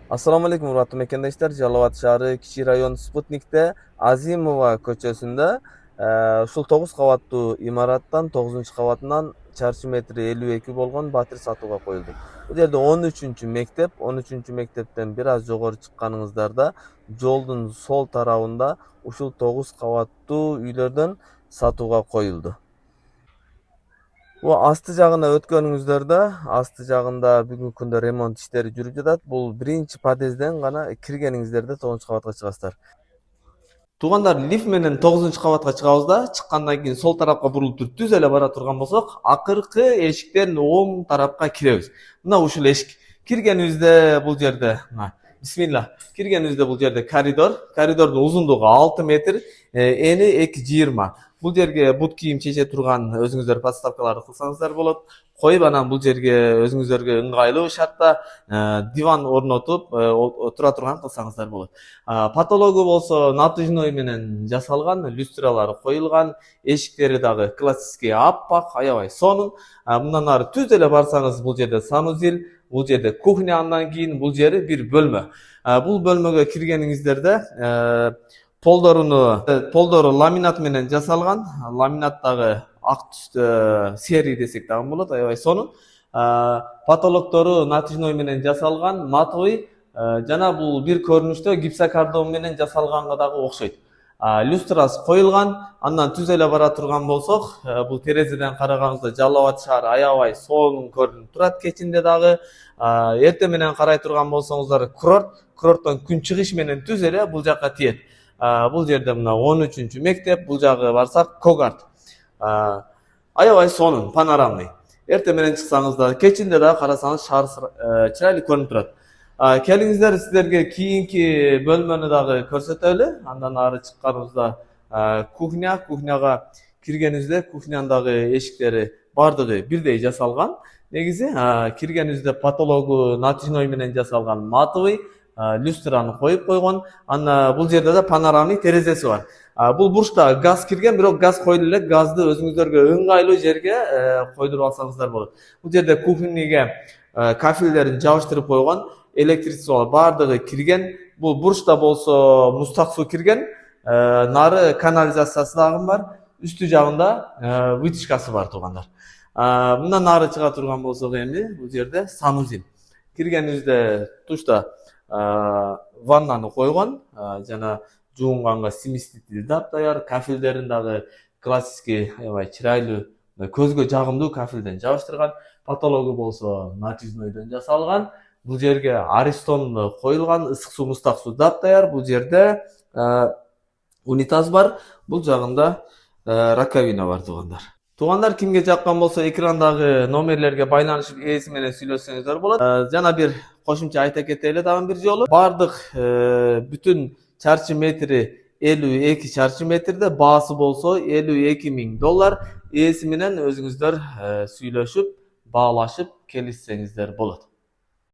Assalomu alaykum hurmatli mekandashlar. Жалауат shahri Kichik rayon Sputnikda Azimova ko'chasida ушул 9 qavatlı имараттан 9-qavatынан чарчы метри 52 болгон батир сатууга коюлду. Бул жерде 13-мектеп, 13-мектептен бир аз жогору чыкканыңыздарда жолдун сол тарабында ушул 9 qavatlı үйлөрдөн сатууга коюлду. Бул асты жагына өткөнүңүздөрдө, асты жагында бүгүнкү күндө ремонт иштери жүрүп жатат. Бул биринчи подъезден гана киргениңиздерде 9-кабатка чыгасыздар. Туугандар, лифт менен 9-кабатка чыгабыз да, чыккандан кийин сол тарапка бурулуп туруп түз эле бара турган болсок, акыркы эшиктен оң тарапка киребиз. Мына ушул эшик. Киргенибизде бул жерде, бисмилла. Киргенибизде бул жерде коридор. Коридордун узундугу 6 метр, эни 2,20. Бул жерге бут кийим чече турган өзүңүздөр подставкаларды кылсаңыздар болот. Коюп анан бул жерге өзүңүздөргө ыңгайлуу шартта диван орнотуп отура турган кылсаңыздар болот. Потологу болсо натыжной менен жасалган, люстралары коюлган, эшиктери дагы классический аппак, аябай сонун. Мындан ары түз эле барсаңыз бул жерде санузел, бул жерде кухня, андан кийин бул жери бир бөлмө. Бул бөлмөгө киргениңиздерде полдору ламинат менен жасалган. Ламинат дагы ак түстө серый десек дагы болот, аябай сонун. Потолоктору натыжной менен жасалган, матовый жана бул бир көрүнүштө гипсокартон менен жасалганга дагы окшойт. Люстрасы коюлган, андан түз эле бара турган болсок, бул терезеден караганыбызда Жалал Абад шаары аябай сонун көрүнүп турат. Кечинде дагы эртең менен карай турган болсоңуздар курорттон күн чыгыш менен түз эле бул жакка тиет. Бул жерде мына 13-мектеп, бул жагы барсак Когарт. Аябай сонун, панорамный. Эртең менен чыксаңыздар, кечинде дагы карасаңыз шаар чырайлуу көрүнүп турат. Келиңиздер, сиздерге кийинки бөлмөнү дагы көрсөтөлү. Андан ары чыкканыбызда кухняга киргенибизде кухнянын дагы эшиктери бардыгы бирдей жасалган. Негизи киргенибизде потологу натыжной менен жасалган, матовый, люстраны коюп койгон. Анан бул жерде да панорамный терезеси бар. Бул бурчта газ кирген, бирок газ коюлу элек, газды өзүңүздөргө ыңгайлуу жерге койдуруп алсаңыздар болот. Бул жерде кухняга кафелдерин жабыштырып койгон, электричество бардыгы кирген. Бул бурчта болсо мустак суу кирген, нары канализациясы дагы бар. Үстү жагында вытяжкасы бар туугандар. Мындан нары чыга турган болсок эми бул жерде санузел. Киргенибизде тушта ваннаны койгон, жана жуунганга смеситель даптаяр, кафелдерин дагы классический аябай чырайлуу, көзгө жагымдуу кафелден жабыштырган. Потологу болсо натыжнойдон жасалган. Бул жерге аристон коюлган, ысык суу, мустак суу даптаяр. Бул жерде унитаз бар. Бул жагында раковина бар туугандар. Туугандар, кимге жаккан болсо экрандагы номерлерге байланышып ээси менен сүйлөшсөңүздөр болот. Жана бир кошумча айта кетели дагы бир жолу. Бардык бүтүн чарчы метри 52 чарчы метрде, баасы болсо $52,000. Ээси менен өзүңүздөр сүйлөшүп, баалашып келишсеңиздер болот.